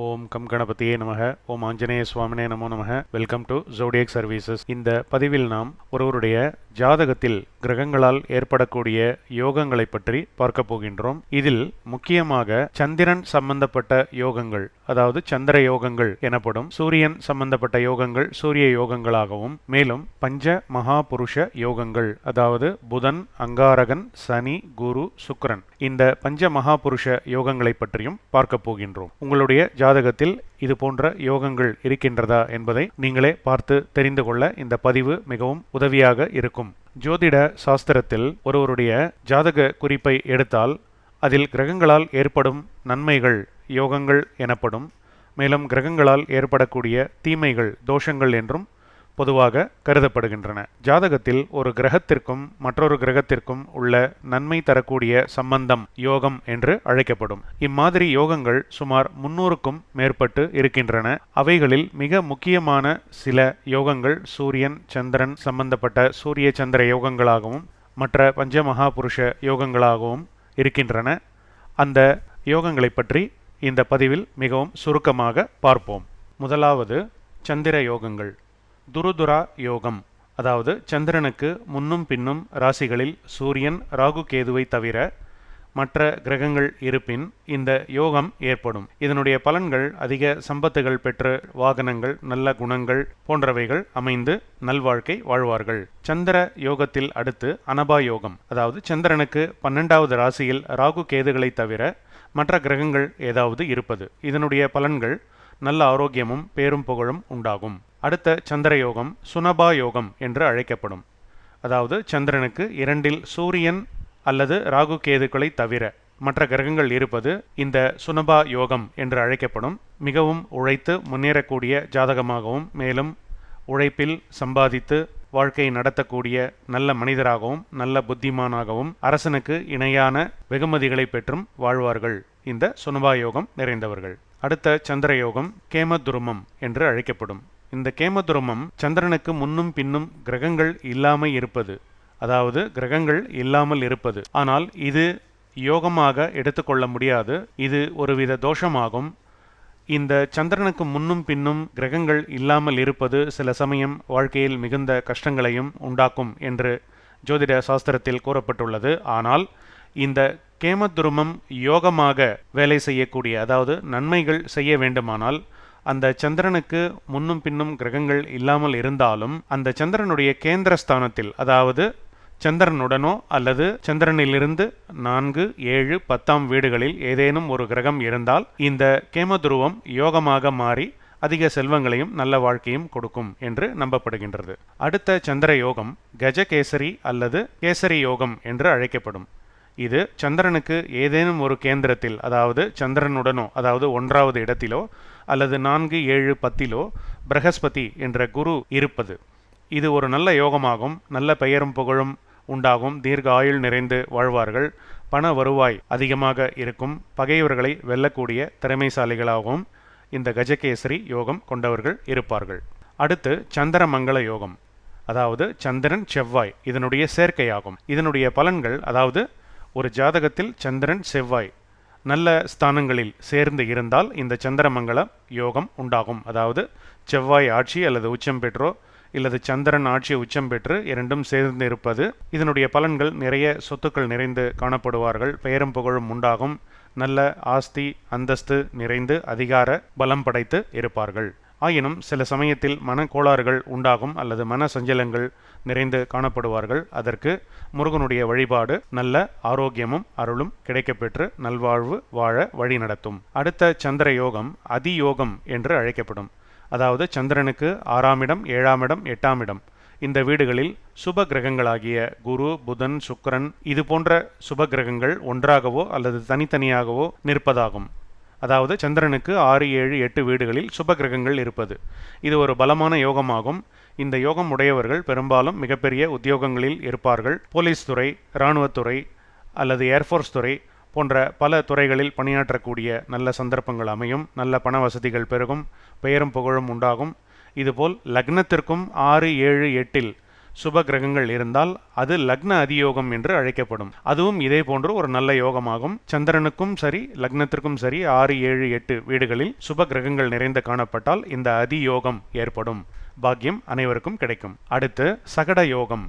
ஓம் come கணபதியே நமக. ஓம் ஆஞ்சநேய சுவாமினே நமோ நமக. Welcome to zodiac services. இந்த பதிவில் நாம் ஒருவருடைய ஜாதகத்தில் கிரகங்களால் ஏற்படக்கூடிய யோகங்களை பற்றி பார்க்க போகின்றோம். இதில் முக்கியமாக சந்திரன் சம்பந்தப்பட்ட யோகங்கள், அதாவது சந்திர யோகங்கள் எனப்படும், சூரியன் சம்பந்தப்பட்ட யோகங்கள் சூரிய யோகங்களாகவும், மேலும் பஞ்ச மகா புருஷ யோகங்கள், அதாவது புதன், அங்காரகன், சனி, குரு, சுக்கிரன், இந்த பஞ்ச மகா புருஷ யோகங்களை பற்றியும் பார்க்க போகின்றோம். உங்களுடைய ஜாதகத்தில் இது போன்ற யோகங்கள் இருக்கின்றதா என்பதை நீங்களே பார்த்து தெரிந்து கொள்ள இந்த பதிவு மிகவும் உதவியாக இருக்கும். ஜோதிட சாஸ்திரத்தில் ஒருவருடைய ஜாதக குறிப்பை எடுத்தால் அதில் கிரகங்களால் ஏற்படும் நன்மைகள் யோகங்கள் எனப்படும். மேலும் கிரகங்களால் ஏற்படக்கூடிய தீமைகள் தோஷங்கள் என்றும் பொதுவாக கருதப்படுகின்றன. ஜாதகத்தில் ஒரு கிரகத்திற்கும் மற்றொரு கிரகத்திற்கும் உள்ள நன்மை தரக்கூடிய சம்பந்தம் யோகம் என்று அழைக்கப்படும். இம்மாதிரி யோகங்கள் சுமார் 300க்கும் மேற்பட்டு இருக்கின்றன. அவைகளில் மிக முக்கியமான சில யோகங்கள் சூரியன் சந்திரன் சம்பந்தப்பட்ட சூரிய சந்திர யோகங்களாகவும் மற்ற பஞ்சமகா புருஷ யோகங்களாகவும் இருக்கின்றன. அந்த யோகங்களை பற்றி இந்த பதிவில் மிகவும் சுருக்கமாக பார்ப்போம். முதலாவது சந்திர யோகங்கள். துருதுரா யோகம், அதாவது சந்திரனுக்கு முன்னும் பின்னும் ராசிகளில் சூரியன் ராகு கேதுவை தவிர மற்ற கிரகங்கள் இருப்பின் இந்த யோகம் ஏற்படும். இதனுடைய பலன்கள் அதிக சம்பத்துகள் பெற்று வாகனங்கள், நல்ல குணங்கள் போன்றவைகள் அமைந்து நல்வாழ்க்கை வாழ்வார்கள். சந்திர யோகத்தில் அடுத்து அனபா யோகம், அதாவது சந்திரனுக்கு 12வது ராசியில் ராகு கேதுகளை தவிர மற்ற கிரகங்கள் ஏதாவது இருப்பது. இதனுடைய பலன்கள் நல்ல ஆரோக்கியமும் பேரும் புகழும் உண்டாகும். அடுத்த சந்திர யோகம் சுனபா யோகம் என்று அழைக்கப்படும். அதாவது சந்திரனுக்கு 2இல் சூரியன் அல்லது ராகு கேதுக்களை தவிர மற்ற கிரகங்கள் இருப்பது இந்த சுனபா யோகம் என்று அழைக்கப்படும். மிகவும் உழைத்து முன்னேறக்கூடிய ஜாதகமாகவும், மேலும் உழைப்பில் சம்பாதித்து வாழ்க்கையை நடத்தக்கூடிய நல்ல மனிதராகவும் நல்ல புத்திமானாகவும் அரசனுக்கு இணையான வெகுமதிகளை பெற்றும் வாழ்வார்கள் இந்த சுனபா யோகம் நிறைந்தவர்கள். அடுத்த சந்திர யோகம் கேமதுருமம் என்று அழைக்கப்படும். இந்த கேமதுருமம் சந்திரனுக்கு முன்னும் பின்னும் கிரகங்கள் இல்லாமல் இருப்பது, அதாவது கிரகங்கள் இல்லாமல் இருப்பது. ஆனால் இது யோகமாக எடுத்துக்கொள்ள முடியாது. இது ஒருவித தோஷமாகும். இந்த சந்திரனுக்கு முன்னும் பின்னும் கிரகங்கள் இல்லாமல் இருப்பது சில சமயம் வாழ்க்கையில் மிகுந்த கஷ்டங்களையும் உண்டாக்கும் என்று ஜோதிட சாஸ்திரத்தில் கூறப்பட்டுள்ளது. ஆனால் இந்த கேமதுருமம் யோகமாக வேலை செய்யக்கூடிய, அதாவது நன்மைகள் செய்ய வேண்டுமானால் அந்த சந்திரனுக்கு முன்னும் பின்னும் கிரகங்கள் இல்லாமல் இருந்தாலும் அந்த சந்திரனுடைய கேந்திரஸ்தானத்தில், அதாவது சந்திரனுடனோ அல்லது சந்திரனிலிருந்து 4, 7, 10ஆம் வீடுகளில் ஏதேனும் ஒரு கிரகம் இருந்தால் இந்த கேமதுருவம் யோகமாக மாறி அதிக செல்வங்களையும் நல்ல வாழ்க்கையும் கொடுக்கும் என்று நம்பப்படுகின்றது. அடுத்த சந்திர யோகம் கஜகேசரி அல்லது கேசரி யோகம் என்று அழைக்கப்படும். இது சந்திரனுக்கு ஏதேனும் ஒரு கேந்திரத்தில், அதாவது சந்திரனுடனோ, அதாவது 1வது இடத்திலோ அல்லது 4, 7, 10இலோ பிரகஸ்பதி என்ற குரு இருப்பது. இது ஒரு நல்ல யோகமாகும். நல்ல பெயரும் புகழும் உண்டாகும். தீர்க்க ஆயுள் நிறைந்து வாழ்வார்கள். பண வருவாய் அதிகமாக இருக்கும். பகைவர்களை வெல்லக்கூடிய திறமைசாலிகளாகவும் இந்த கஜகேசரி யோகம் கொண்டவர்கள் இருப்பார்கள். அடுத்து சந்திரமங்கல யோகம், அதாவது சந்திரன் செவ்வாய் இதனுடைய சேர்க்கையாகும். இதனுடைய பலன்கள், அதாவது ஒரு ஜாதகத்தில் சந்திரன் செவ்வாய் நல்ல ஸ்தானங்களில் சேர்ந்து இருந்தால் இந்த சந்திரமங்கல யோகம் உண்டாகும். அதாவது செவ்வாய் ஆட்சி அல்லது உச்சம் பெற்றோ இல்லது சந்திரன் ஆட்சி உச்சம் பெற்று இரண்டும் சேர்ந்து இருப்பது. இதனுடைய பலன்கள் நிறைய சொத்துக்கள் நிறைந்து காணப்படுவார்கள். பெயரும் புகழும் உண்டாகும். நல்ல ஆஸ்தி அந்தஸ்து நிறைந்து அதிகார பலம் படைத்து இருப்பார்கள். ஆயினும் சில சமயத்தில் மன கோளாறுகள் உண்டாகும் அல்லது மன சஞ்சலங்கள் நிறைந்து காணப்படுவார்கள். அதற்கு முருகனுடைய வழிபாடு நல்ல ஆரோக்கியமும் அருளும் கிடைக்கப்பெற்று நல்வாழ்வு வாழ வழி நடத்தும். அடுத்த சந்திர யோகம் அதியோகம் என்று அழைக்கப்படும். அதாவது சந்திரனுக்கு 6ஆம் இடம், 7ஆம் இடம், 8ஆம் இடம் இந்த வீடுகளில் சுப கிரகங்களாகிய குரு, புதன், சுக்கிரன் இது போன்ற சுப கிரகங்கள் ஒன்றாகவோ அல்லது தனித்தனியாகவோ நிற்பதாகும். அதாவது சந்திரனுக்கு 6, 7, 8 வீடுகளில் சுப கிரகங்கள் இருப்பது. இது ஒரு பலமான யோகமாகும். இந்த யோகம் உடையவர்கள் பெரும்பாலும் மிகப்பெரிய உத்தியோகங்களில் இருப்பார்கள். போலீஸ் துறை, இராணுவத்துறை அல்லது ஏர்ஃபோர்ஸ் துறை போன்ற பல துறைகளில் பணியாற்றக்கூடிய நல்ல சந்தர்ப்பங்கள் அமையும். நல்ல பண வசதிகள் பெருகும். பெயரும் புகழும் உண்டாகும். இதுபோல் லக்னத்திற்கும் 6, 7, 8இல் சுப கிரகங்கள் இருந்தால் அது லக்ன அதியோகம் என்று அழைக்கப்படும். அதுவும் இதே போன்று ஒரு நல்ல யோகமாகும். சந்திரனுக்கும் சரி லக்னத்திற்கும் சரி 6, 7, 8 வீடுகளில் சுப கிரகங்கள் நிறைந்து காணப்பட்டால் இந்த அதியோகம் ஏற்படும். பாக்கியம் அனைவருக்கும் கிடைக்கும். அடுத்து சகட யோகம்.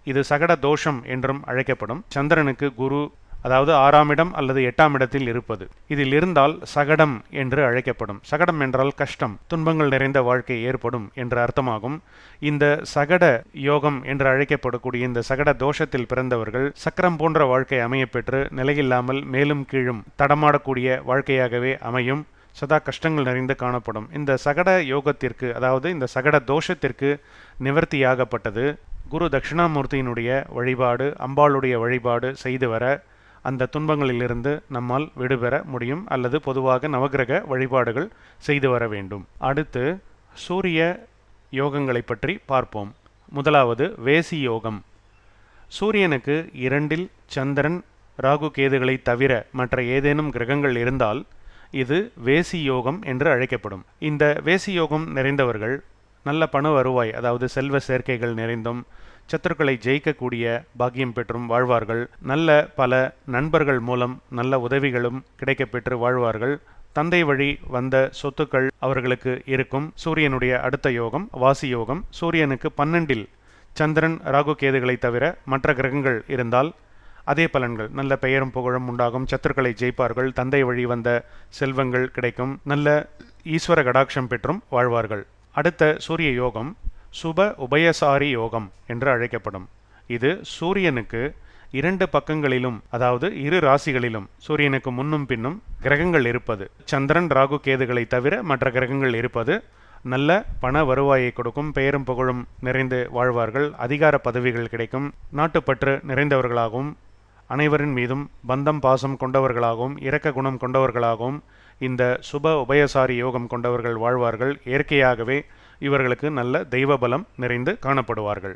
இது சகட தோஷம் என்றும் அழைக்கப்படும். சந்திரனுக்கு குரு அதாவது 6ஆம் இடம் அல்லது 8ஆம் இடத்தில் இருப்பது. இதில் இருந்தால் சகடம் என்று அழைக்கப்படும். சகடம் என்றால் கஷ்டம், துன்பங்கள் நிறைந்த வாழ்க்கை ஏற்படும் என்று அர்த்தமாகும். இந்த சகட யோகம் என்று அழைக்கப்படக்கூடிய இந்த சகட தோஷத்தில் பிறந்தவர்கள் சக்கரம் போன்ற வாழ்க்கை அமையப்பெற்று நிலையில்லாமல் மேலும் கீழும் தடமாடக்கூடிய வாழ்க்கையாகவே அமையும். சதா கஷ்டங்கள் நிறைந்து காணப்படும். இந்த சகட யோகத்திற்கு அதாவது இந்த சகட தோஷத்திற்கு நிவர்த்தியாகப்பட்டது குரு தட்சிணாமூர்த்தியினுடைய வழிபாடு, அம்பாளுடைய வழிபாடு செய்து வர அந்த துன்பங்களிலிருந்து நம்மால் விடுபெற முடியும். அல்லது பொதுவாக நவகிரக வழிபாடுகள் செய்து வர வேண்டும். அடுத்து சூரிய யோகங்களை பற்றி பார்ப்போம். முதலாவது வேசி யோகம். சூரியனுக்கு 2இல் சந்திரன், ராகு, கேதுகளை தவிர மற்ற ஏதேனும் கிரகங்கள் இருந்தால் இது வேசி யோகம் என்று அழைக்கப்படும். இந்த வேசி யோகம் நிறைந்தவர்கள் நல்ல பண வருவாய் அதாவது செல்வ சேர்க்கைகள் நிறைந்தும் சத்துருக்களை ஜெயிக்கக்கூடிய பாக்கியம் பெற்றும் வாழ்வார்கள். நல்ல பல நண்பர்கள் மூலம் நல்ல உதவிகளும் கிடைக்கப்பெற்று வாழ்வார்கள். தந்தை வழி வந்த சொத்துக்கள் அவர்களுக்கு இருக்கும். சூரியனுடைய அடுத்த யோகம் வாசி யோகம். சூரியனுக்கு 12இல் சந்திரன், ராகு, கேதுகளை தவிர மற்ற கிரகங்கள் இருந்தால் அதே பலன்கள். நல்ல பெயரும் புகழும் உண்டாகும். சத்துருக்களை ஜெயிப்பார்கள். தந்தை வழி வந்த செல்வங்கள் கிடைக்கும். நல்ல ஈஸ்வர கடாட்சம் பெற்றும் வாழ்வார்கள். அடுத்த சூரிய யோகம் சுப உபயசாரி யோகம் என்று அழைக்கப்படும். இது சூரியனுக்கு 2 பக்கங்களிலும் அதாவது 2 ராசிகளிலும் சூரியனுக்கு முன்னும் பின்னும் கிரகங்கள் இருப்பது. சந்திரன், ராகு, கேதுகளை தவிர மற்ற கிரகங்கள் இருப்பது நல்ல பண வருவாயை கொடுக்கும். பெயரும் புகழும் நிறைந்து வாழ்வார்கள். அதிகார பதவிகள் கிடைக்கும். நாட்டுப்பற்று நிறைந்தவர்களாகவும் அனைவரின் மீதும் பந்தம் பாசம் கொண்டவர்களாகவும் இரக்க குணம் கொண்டவர்களாகவும் இந்த சுப உபயசாரி யோகம் கொண்டவர்கள் வாழ்வார்கள். இயற்கையாகவே இவர்களுக்கு நல்ல தெய்வ பலம் நிறைந்து காணப்படுவார்கள்.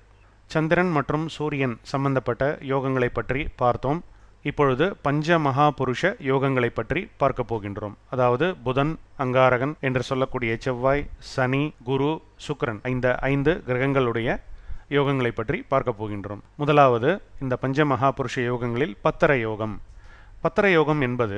சந்திரன் மற்றும் சூரியன் சம்பந்தப்பட்ட யோகங்களை பற்றி பார்த்தோம். இப்பொழுது பஞ்ச மகாபுருஷ யோகங்களை பற்றி பார்க்க போகின்றோம். அதாவது புதன், அங்காரகன் என்று சொல்லக்கூடிய செவ்வாய், சனி, குரு, சுக்கிரன் இந்த 5 கிரகங்களுடைய யோகங்களை பற்றி பார்க்க போகின்றோம். முதலாவது இந்த பஞ்ச மகாபுருஷ யோகங்களில் பத்தர யோகம். பத்தர யோகம் என்பது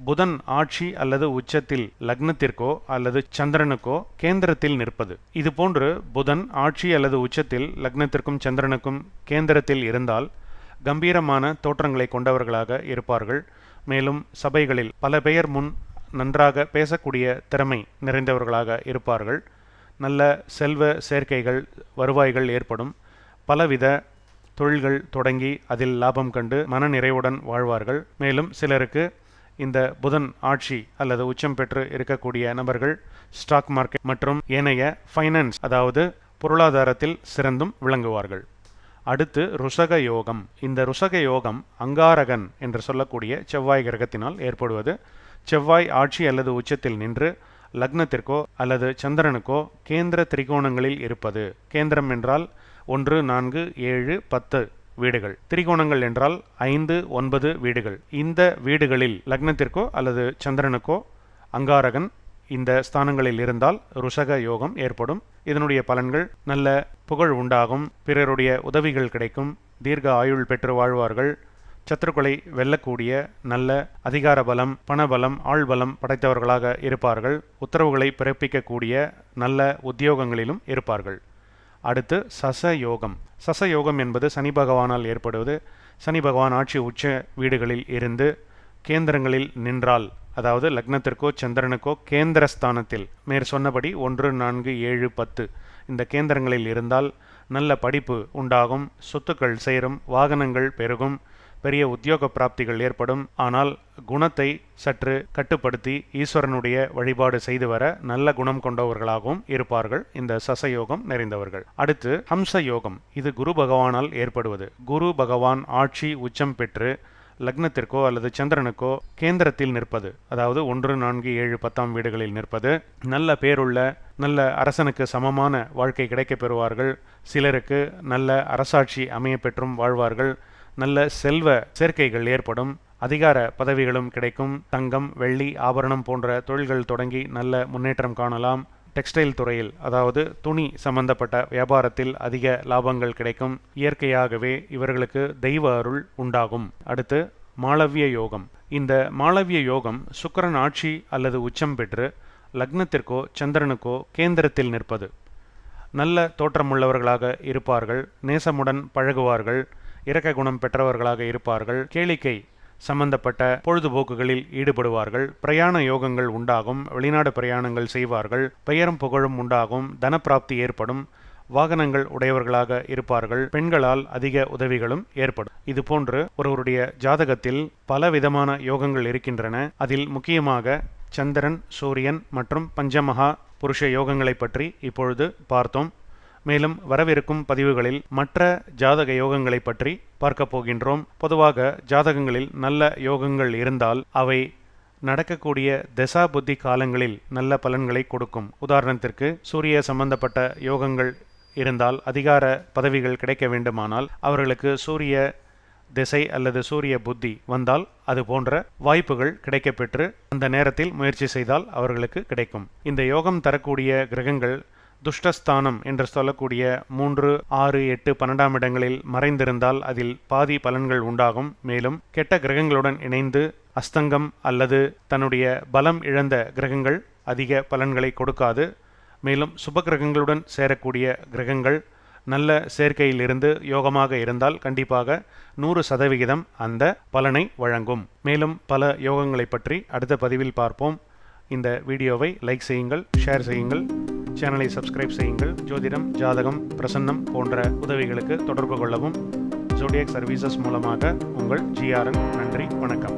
புதன் ஆட்சி அல்லது உச்சத்தில் லக்னத்திற்கோ அல்லது சந்திரனுக்கோ கேந்திரத்தில் நிற்பது. இதுபோன்று புதன் ஆட்சி அல்லது உச்சத்தில் லக்னத்திற்கும் சந்திரனுக்கும் கேந்திரத்தில் இருந்தால் கம்பீரமான தோற்றங்களை கொண்டவர்களாக இருப்பார்கள். மேலும் சபைகளில் பல பெயர் முன் நன்றாக பேசக்கூடிய திறமை நிறைந்தவர்களாக இருப்பார்கள். நல்ல செல்வ சேர்க்கைகள், வருவாய்கள் ஏற்படும். பலவித தொழில்கள் தொடங்கி அதில் லாபம் கண்டு மன நிறைவுடன் வாழ்வார்கள். மேலும் சிலருக்கு இந்த புதன் ஆட்சி அல்லது உச்சம் பெற்று இருக்கக்கூடிய நபர்கள் ஸ்டாக் மார்க்கெட் மற்றும் ஏனைய ஃபைனான்ஸ் அதாவது பொருளாதாரத்தில் சிறந்தும் விளங்குவார்கள். அடுத்து ருஷக யோகம். இந்த ருஷக யோகம் அங்காரகன் என்று சொல்லக்கூடிய செவ்வாய் கிரகத்தினால் ஏற்படுவது. செவ்வாய் ஆட்சி அல்லது உச்சத்தில் நின்று லக்னத்திற்கோ அல்லது சந்திரனுக்கோ கேந்திர திரிகோணங்களில் இருப்பது. கேந்திரம் என்றால் 1, 4, 7, 10 வீடுகள். திரிகோணங்கள் என்றால் 5, 9 வீடுகள். இந்த வீடுகளில் லக்னத்திற்கோ அல்லது சந்திரனுக்கோ அங்காரகன் இந்த ஸ்தானங்களில் இருந்தால் ருஷக யோகம் ஏற்படும். இதனுடைய பலன்கள் நல்ல புகழ் உண்டாகும். பிறருடைய உதவிகள் கிடைக்கும். தீர்க்க ஆயுள் பெற்று வாழ்வார்கள். சத்துருக்களை வெல்லக்கூடிய நல்ல அதிகார பலம், பணபலம், ஆள்பலம் படைத்தவர்களாக இருப்பார்கள். உத்தரவுகளை பிறப்பிக்கக்கூடிய நல்ல உத்தியோகங்களிலும் இருப்பார்கள். அடுத்து சச யோகம். சச யோகம் என்பது சனி பகவானால் ஏற்படுவது. சனி பகவான் ஆட்சி உச்ச வீடுகளில் இருந்து கேந்திரங்களில் நின்றால் அதாவது லக்னத்திற்கோ சந்திரனுக்கோ கேந்திரஸ்தானத்தில் மேற் சொன்னபடி 1, 4, 7, 10 இந்த கேந்திரங்களில் இருந்தால் நல்ல படிப்பு உண்டாகும். சொத்துக்கள் சேரும். வாகனங்கள் பெருகும். பெரிய உத்தியோக பிராப்திகள் ஏற்படும். ஆனால் குணத்தை சற்று கட்டுப்படுத்தி ஈஸ்வரனுடைய வழிபாடு செய்து வர நல்ல குணம் கொண்டவர்களாகவும் இருப்பார்கள் இந்த சசயோகம் நிறைந்தவர்கள். அடுத்து ஹம்ச யோகம். இது குரு பகவானால் ஏற்படுவது. குரு பகவான் ஆட்சி உச்சம் பெற்று லக்னத்திற்கோ அல்லது சந்திரனுக்கோ கேந்திரத்தில் நிற்பது. அதாவது 1, 4, 7, 10 வீடுகளில் நிற்பது. நல்ல பேருள்ள நல்ல அரசனுக்கு சமமான வாழ்க்கை கிடைக்கப் பெறுவார்கள். சிலருக்கு நல்ல அரசாட்சி அமைய பெற்றும் வாழ்வார்கள். நல்ல செல்வ சேர்க்கைகள் ஏற்படும். அதிகார பதவிகளும் கிடைக்கும். தங்கம், வெள்ளி, ஆபரணம் போன்ற தொழில்கள் தொடங்கி நல்ல முன்னேற்றம் காணலாம். டெக்ஸ்டைல் துறையில், அதாவது துணி சம்பந்தப்பட்ட வியாபாரத்தில் அதிக லாபங்கள் கிடைக்கும். இயற்கையாகவே இவர்களுக்கு தெய்வ அருள் உண்டாகும். அடுத்து மாளவிய யோகம். இந்த மாளவிய யோகம் சுக்கிரன் ஆட்சி அல்லது உச்சம் பெற்று லக்னத்திற்கோ சந்திரனுக்கோ கேந்திரத்தில் நிற்பது. நல்ல தோற்றமுள்ளவர்களாக இருப்பார்கள், நேசமுடன் பழகுவார்கள், இரக்க குணம் பெற்றவர்களாக இருப்பார்கள், கேளிக்கை சம்பந்தப்பட்ட பொழுதுபோக்குகளில் ஈடுபடுவார்கள், பிரயாண யோகங்கள் உண்டாகும், வெளிநாடு பிரயாணங்கள் செய்வார்கள், பெயரும் புகழும் உண்டாகும், தனப்பிராப்தி ஏற்படும், வாகனங்கள் உடையவர்களாக இருப்பார்கள், பெண்களால் அதிக உதவிகளும் ஏற்படும். இது போன்று ஒருவருடைய ஜாதகத்தில் பல விதமான யோகங்கள் இருக்கின்றன. அதில் முக்கியமாக சந்திரன், சூரியன் மற்றும் பஞ்சமகா புருஷ யோகங்களை பற்றி இப்பொழுது பார்த்தோம். மேலும் வரவிருக்கும் பதிவுகளில் மற்ற ஜாதக யோகங்களை பற்றி பார்க்க போகின்றோம். பொதுவாக ஜாதகங்களில் நல்ல யோகங்கள் இருந்தால் அவை நடக்கக்கூடிய தசா புத்தி காலங்களில் நல்ல பலன்களை கொடுக்கும். உதாரணத்திற்கு சூரிய சம்பந்தப்பட்ட யோகங்கள் இருந்தால் அதிகார பதவிகள் கிடைக்க வேண்டுமானால் அவர்களுக்கு சூரிய திசை அல்லது சூரிய புத்தி வந்தால் அது போன்ற வாய்ப்புகள் கிடைக்கப்பெற்று அந்த நேரத்தில் முயற்சி செய்தால் அவர்களுக்கு கிடைக்கும். இந்த யோகம் தரக்கூடிய கிரகங்கள் துஷ்டஸ்தானம் என்று சொல்லக்கூடிய 3, 6, 8, 12ஆம் இடங்களில் மறைந்திருந்தால் அதில் பாதி பலன்கள் உண்டாகும். மேலும் கெட்ட கிரகங்களுடன் இணைந்து அஸ்தங்கம் அல்லது தன்னுடைய பலம் இழந்த கிரகங்கள் அதிக பலன்களை கொடுக்காது. மேலும் சுப கிரகங்களுடன் சேரக்கூடிய கிரகங்கள் நல்ல சேர்க்கையிலிருந்து யோகமாக இருந்தால் கண்டிப்பாக 100% அந்த பலனை வழங்கும். மேலும் பல யோகங்களை பற்றி அடுத்த பதிவில் பார்ப்போம். இந்த வீடியோவை லைக் செய்யுங்கள், ஷேர் செய்யுங்கள், சேனலை சப்ஸ்கிரைப் செய்யுங்கள். ஜோதிடம், ஜாதகம், பிரசன்னம் போன்ற உதவிகளுக்கு தொடர்பு கொள்ளவும். ஜோடியாக் சர்வீசஸ் மூலமாக உங்கள் GRN. நன்றி, வணக்கம்.